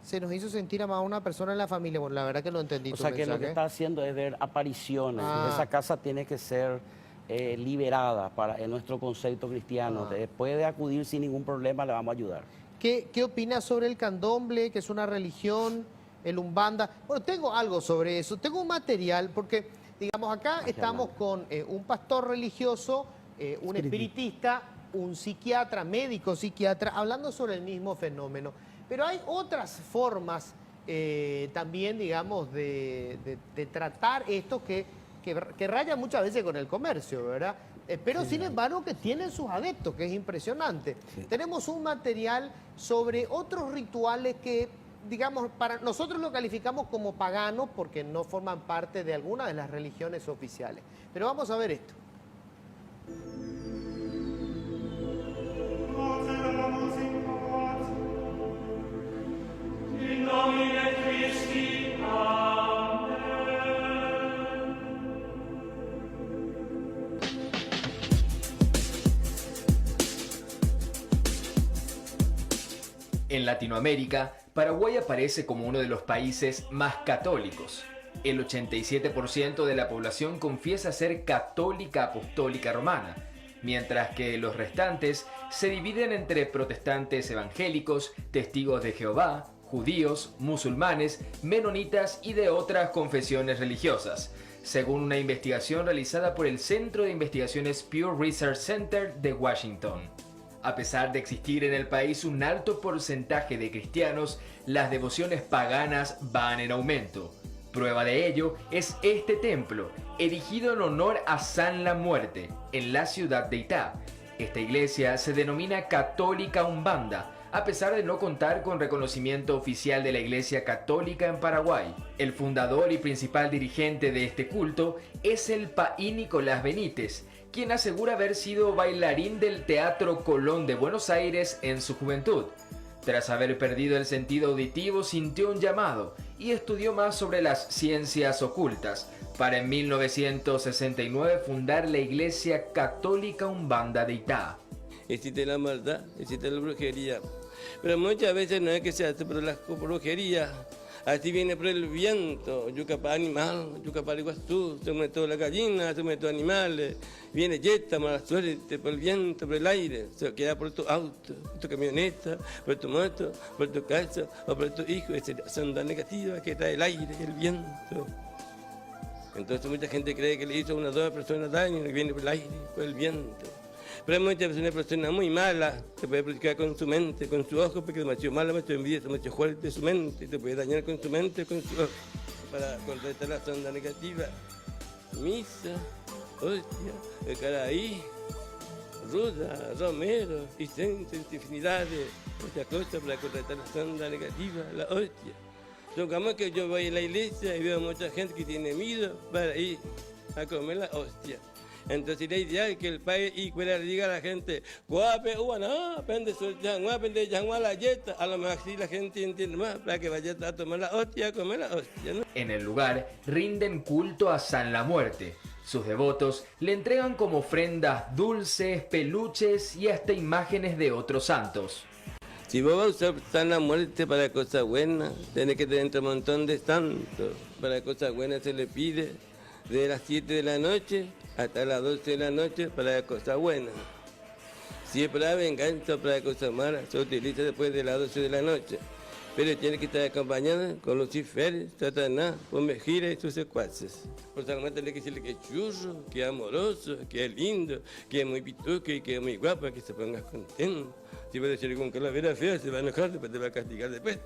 Se nos hizo sentir a una persona en la familia. Bueno, la verdad que no entendí. O sea, que lo que está haciendo es ver apariciones. Esa casa tiene que ser liberada en nuestro concepto cristiano. Puede acudir sin ningún problema, le vamos a ayudar. ¿Qué opinas sobre el candomblé, que es una religión, el umbanda? Bueno, tengo algo sobre eso. Tengo un material, porque, digamos, acá estamos con un pastor religioso, un espiritista, un psiquiatra, médico psiquiatra, hablando sobre el mismo fenómeno. Pero hay otras formas también, digamos, de tratar esto que raya muchas veces con el comercio, ¿verdad? Pero sin embargo que tienen sus adeptos, que es impresionante. Sí. Tenemos un material sobre otros rituales que, digamos, para nosotros lo calificamos como paganos porque no forman parte de alguna de las religiones oficiales. Pero vamos a ver esto. En Latinoamérica, Paraguay aparece como uno de los países más católicos. El 87% de la población confiesa ser católica apostólica romana, mientras que los restantes se dividen entre protestantes evangélicos, testigos de Jehová, judíos, musulmanes, menonitas y de otras confesiones religiosas, según una investigación realizada por el Centro de Investigaciones Pew Research Center de Washington. A pesar de existir en el país un alto porcentaje de cristianos, las devociones paganas van en aumento. Prueba de ello es este templo, erigido en honor a San la Muerte, en la ciudad de Itá. Esta iglesia se denomina Católica Umbanda, a pesar de no contar con reconocimiento oficial de la Iglesia Católica en Paraguay. El fundador y principal dirigente de este culto es el Paí Nicolás Benítez, quien asegura haber sido bailarín del Teatro Colón de Buenos Aires en su juventud. Tras haber perdido el sentido auditivo, sintió un llamado y estudió más sobre las ciencias ocultas, para en 1969 fundar la Iglesia Católica Umbanda de Itá. Existe la maldad, existe la brujería, pero muchas veces no es que se hace por las brujerías. Así viene por el viento, yuca para animal, yuca para iguazú, se metió la gallina, se metió animales, viene yeta, mala suerte, por el viento, por el aire, se queda por tu auto, por tu camioneta, por tu moto, por tu casa o por tu hijo, esa onda negativa que trae el aire, el viento. Entonces mucha gente cree que le hizo a una o dos personas daño y viene por el aire, por el viento. Pero hay muchas veces una persona muy mala se puede predicar con su mente, con su ojo, porque es demasiado mala, demasiado envidiosa, demasiado fuerte su mente, te puede dañar con su mente, con su ojo, para contrarrestar la sonda negativa. Misa, hostia, caraí, ruda, romero, incenso, infinidades, muchas cosas para contrarrestar la sonda negativa, la hostia. Supongamos que yo voy a la iglesia y veo mucha gente que tiene miedo para ir a comer la hostia. Entonces la idea es que el país y fuera le diga a la gente, guape, no, pende la yeta, a lo mejor así la gente entiende más para que vaya a tomar la hostia, a comer la hostia, ¿no? En el lugar rinden culto a San la Muerte. Sus devotos le entregan como ofrendas dulces, peluches y hasta imágenes de otros santos. Si vos vas a usar San la Muerte para cosas buenas, tenés que tener un montón de santos. Para cosas buenas se le pide de las 7 de la noche hasta las 12 de la noche para cosas buenas. Si es para venganza o para cosas malas, se utiliza después de las 12 de la noche. Pero tiene que estar acompañada con Lucifer, Satanás, Pomejira y sus secuaces. Por San Juan tiene que decirle que es churro, que es amoroso, que es lindo, que es muy pituque y que es muy guapa, que se ponga contento. Si va a decir con calavera fea, se va a enojar, después te va a castigar después.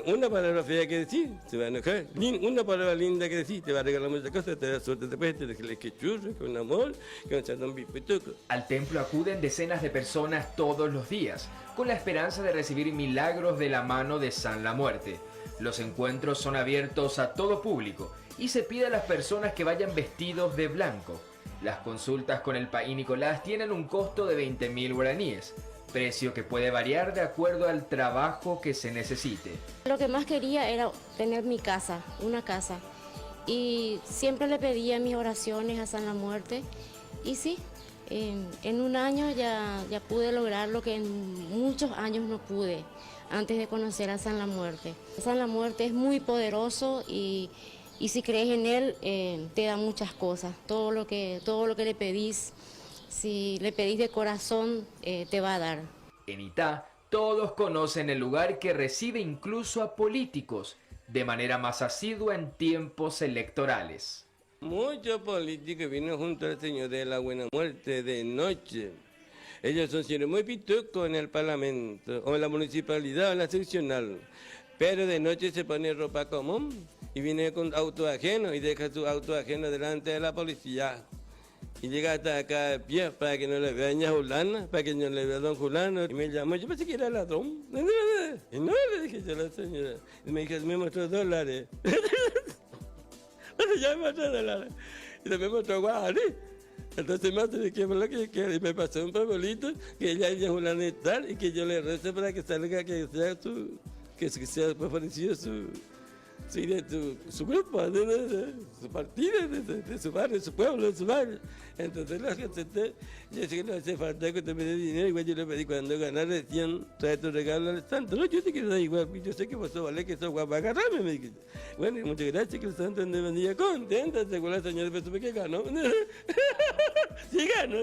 Una palabra fea que decir, se va a enojar. Una palabra linda que decir, te va a regalar muchas cosas, te da suerte después, te decirle que churro, que un amor, que un chandón pituco. Al templo acuden decenas de personas todos los días, con la esperanza de recibir milagros de la mano de San la Muerte. Los encuentros son abiertos a todo público y se pide a las personas que vayan vestidos de blanco. Las consultas con el Paí Nicolás tienen un costo de 20.000 guaraníes, precio que puede variar de acuerdo al trabajo que se necesite. Lo que más quería era tener mi casa, una casa, y siempre le pedía mis oraciones a San la Muerte, y sí, en un año ya pude lograr lo que en muchos años no pude antes de conocer a San la Muerte. San la Muerte es muy poderoso y si crees en él te da muchas cosas, todo lo que le pedís. Si le pedís de corazón, te va a dar. En Itá, todos conocen el lugar que recibe incluso a políticos, de manera más asidua en tiempos electorales. Muchos políticos vienen junto al Señor de la Buena Muerte de noche. Ellos son siempre muy pitucos en el Parlamento, o en la municipalidad, o en la seccional. Pero de noche se pone ropa común y viene con auto ajeno y deja su auto ajeno delante de la policía. Y llega hasta acá a pie para que no le vea a doña Julana, para que no le vea a don Julano. Y me llamó, yo pensé que era ladrón. Y no, le dije yo a la señora. Y me dijo, me mostró $. Bueno, ya me mostró $. Y me mostró guaraní. Entonces me hace que lo que quiere. Y me pasó un papelito que ella es Julana y tal, y que yo le rezo para que salga, que sea parecido su grupo, de su partido, de su barrio, de su pueblo, de su barrio. Entonces la gente, yo sé que no hace falta que te me dé dinero, igual yo le pedí cuando ganar recién, trae tu regalo al santo. No, yo te quiero dar igual, yo sé que vos sos vale, que sos guapa, agarrame, me dije. Bueno, y muchas gracias, que el santo me bendiga contenta, según la señora, pero supe que ganó. Sí gano.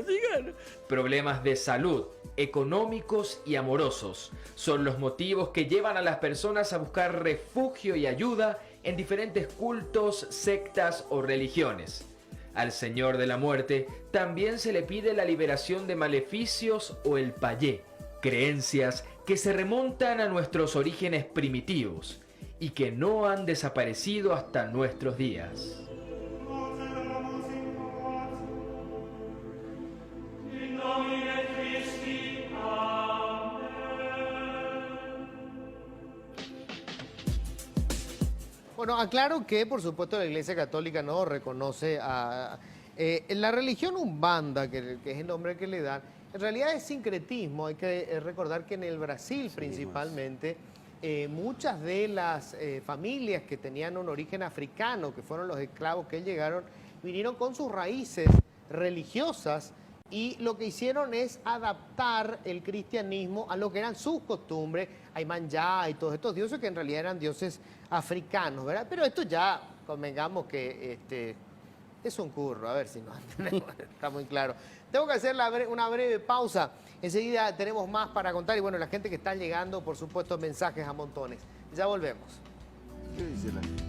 Problemas de salud, económicos y amorosos son los motivos que llevan a las personas a buscar refugio y ayuda en diferentes cultos, sectas o religiones. Al Señor de la Muerte también se le pide la liberación de maleficios o el payé, creencias que se remontan a nuestros orígenes primitivos y que no han desaparecido hasta nuestros días. Bueno, aclaro que, por supuesto, la Iglesia Católica no reconoce a la religión Umbanda, que es el nombre que le dan. En realidad es sincretismo. Hay que recordar que en el Brasil, principalmente, muchas de las familias que tenían un origen africano, que fueron los esclavos que llegaron, vinieron con sus raíces religiosas y lo que hicieron es adaptar el cristianismo a lo que eran sus costumbres, Aymanjá y todos estos dioses que en realidad eran dioses africanos, ¿verdad? Pero esto ya, convengamos que es un curro, a ver si no está muy claro. Tengo que hacer una breve pausa, enseguida tenemos más para contar y bueno, la gente que está llegando, por supuesto, mensajes a montones. Ya volvemos. ¿Qué dice la gente?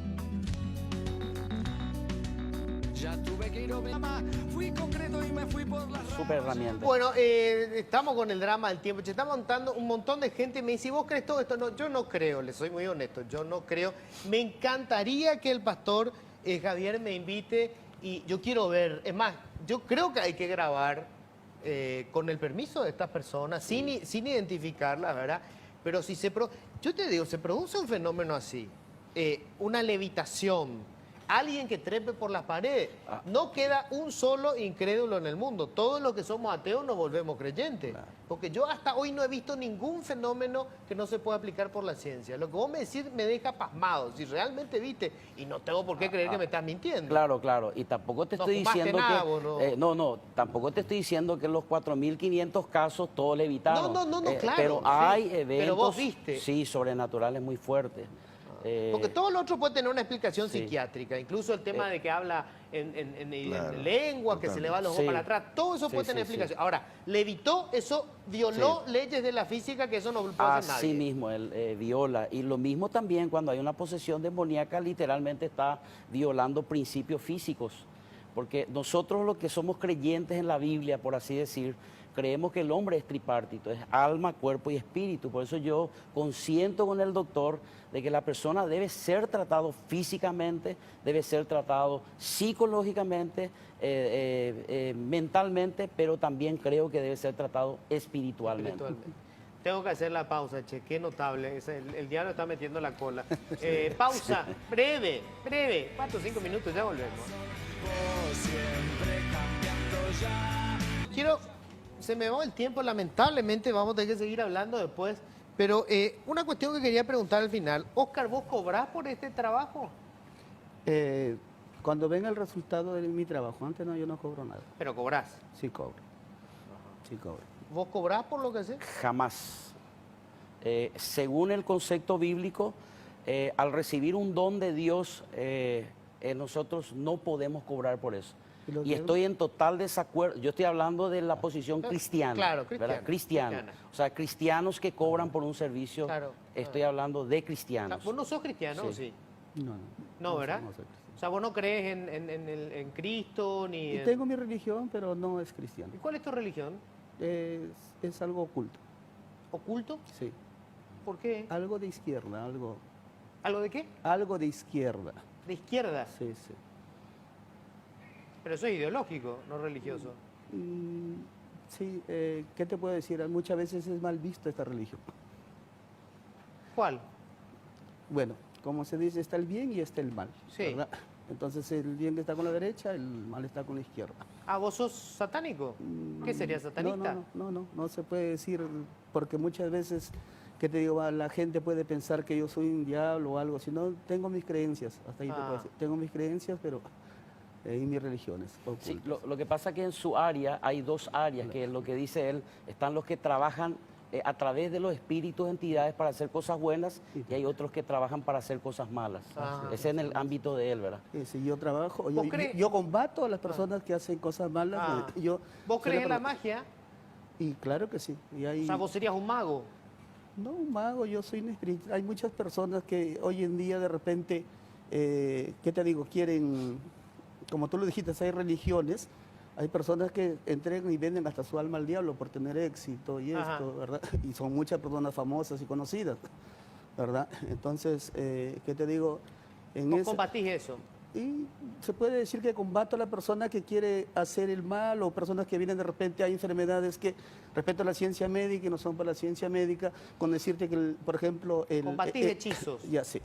Ya tuve que ir a fui concreto y me fui por las Súper herramienta. Bueno, estamos con el drama del tiempo. Se está montando un montón de gente. Me dice, ¿vos crees todo esto? No, yo no creo, le soy muy honesto. Yo no creo. Me encantaría que el pastor Javier me invite y yo quiero ver. Es más, yo creo que hay que grabar con el permiso de estas personas, sin identificarlas, ¿verdad? Pero si yo te digo, se produce un fenómeno así, una levitación. Alguien que trepe por las paredes. No queda un solo incrédulo en el mundo. Todos los que somos ateos nos volvemos creyentes. Claro. Porque yo hasta hoy no he visto ningún fenómeno que no se pueda aplicar por la ciencia. Lo que vos me decís me deja pasmado. Si realmente viste, y no tengo por qué creer que me estás mintiendo. Claro, claro. Y tampoco te estoy diciendo nada, que... no, tampoco te estoy diciendo que los 4.500 casos todos levitaron. No, claro. Pero hay eventos... Pero vos viste. Sí, sobrenaturales muy fuertes. Porque todo lo otro puede tener una explicación psiquiátrica, incluso el tema de que habla en lengua, que se le va los ojos para atrás, todo eso puede tener explicación. Ahora, levitó, eso violó leyes de la física, que eso no puede hacer nadie. Así mismo, él viola. Y lo mismo también cuando hay una posesión demoníaca, literalmente está violando principios físicos. Porque nosotros los que somos creyentes en la Biblia, por así decir, creemos que el hombre es tripartito, es alma, cuerpo y espíritu. Por eso yo consiento con el doctor de que la persona debe ser tratado físicamente, debe ser tratado psicológicamente, mentalmente, pero también creo que debe ser tratado espiritualmente. Tengo que hacer la pausa, che, qué notable. El diablo está metiendo la cola. Pausa, breve, 4 o 5 minutos, ya volvemos. Se me va el tiempo, lamentablemente vamos a tener que seguir hablando después, pero una cuestión que quería preguntar al final. Oscar, ¿vos cobrás por este trabajo? Cuando venga el resultado de mi trabajo, antes no, yo no cobro nada. ¿Pero cobrás? Sí cobro, sí cobro. ¿Vos cobrás por lo que haces? Jamás. Según el concepto bíblico, al recibir un don de Dios, nosotros no podemos cobrar por eso. Y estoy en total desacuerdo. Yo estoy hablando de la posición cristiana. Claro, cristiana. O sea, cristianos que cobran por un servicio. Claro. Estoy hablando de cristianos. ¿Vos no sos cristiano o sí? No, ¿verdad? No soy cristiano. O sea, vos no crees en Cristo ni... Y tengo mi religión, pero no es cristiana. ¿Y cuál es tu religión? Es algo oculto. ¿Oculto? Sí. ¿Por qué? Algo de izquierda, algo... ¿Algo de qué? Algo de izquierda. ¿De izquierda? Sí. Pero eso es ideológico, no religioso. Sí, ¿qué te puedo decir? Muchas veces es mal visto esta religión. ¿Cuál? Bueno, como se dice, está el bien y está el mal, ¿verdad? Entonces el bien está con la derecha, el mal está con la izquierda. Ah, ¿vos sos satánico? ¿Qué sería, satanista? No se puede decir, porque muchas veces, ¿qué te digo? La gente puede pensar que yo soy un diablo o algo, sino tengo mis creencias, hasta ahí te puedo decir. Tengo mis creencias, pero... y mis religiones. Sí, lo que pasa es que en su área hay dos áreas, que es lo que dice él, están los que trabajan a través de los espíritus, entidades para hacer cosas buenas, y hay otros que trabajan para hacer cosas malas. Ese es en el ámbito de él, ¿verdad? Sí, yo trabajo, yo combato a las personas que hacen cosas malas. ¿Vos crees en la magia? Y claro que sí. O sea, ¿vos serías un mago? No, un mago, yo soy un espíritu. Hay muchas personas que hoy en día de repente, ¿qué te digo? Quieren... Como tú lo dijiste, hay religiones, hay personas que entregan y venden hasta su alma al diablo por tener éxito y esto, ¿verdad? Y son muchas personas famosas y conocidas, ¿verdad? Entonces, ¿qué te digo? ¿Cómo combatís eso? Y se puede decir que combato a la persona que quiere hacer el mal o personas que vienen de repente a enfermedades que respecto a la ciencia médica y no son para la ciencia médica, con decirte que, por ejemplo... Combatís hechizos. Ya sé.